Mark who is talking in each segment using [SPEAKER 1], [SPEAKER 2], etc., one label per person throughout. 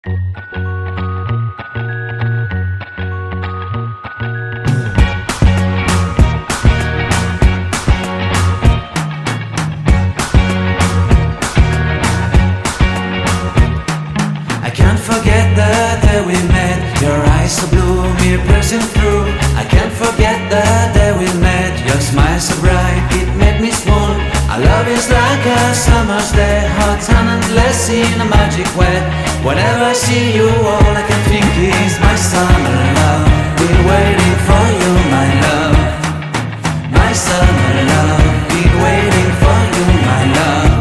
[SPEAKER 1] I can't forget the day we met. Your eyes so blue, me piercing through. I can't forget the day we met. Your smile so bright, it made me swoon. Our love is like a summer's day, hot and endless in a magic way. Whenever I see you, all I can think is my summer love. Been waiting for you, my love. My summer love. Been waiting for you, my love.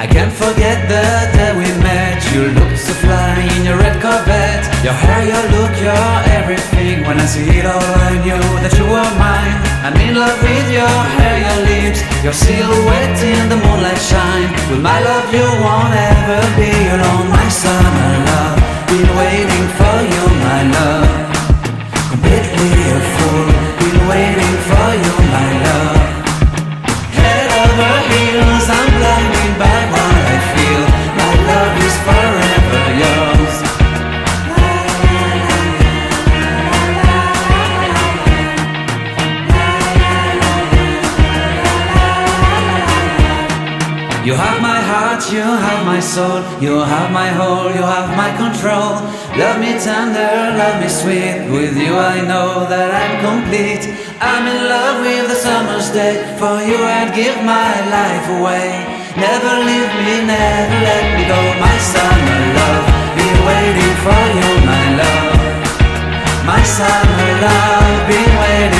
[SPEAKER 1] I can't forget the day we met. You looked so fly in your red Corvette. Your hair, your look, your everything. When I see it all, I knew that you were mine. I'm in love with your hair, your lips, your silhouette in the moonlight shine. With my love you won't ever be alone. My summer love, been waiting for you, my love. Completely a fool, been waiting for you, my love. Head over heels, I'm blinded by what I feel. My love is forever yours. You have my heart, you have my soul. You have my whole, you have my control. Love me tender, love me sweet. With you I know that I'm complete. I'm in love with the summer's day. For you I'd give my life away. Never leave me, never let me go. My summer love, been waiting for you, my love. My summer love, been waiting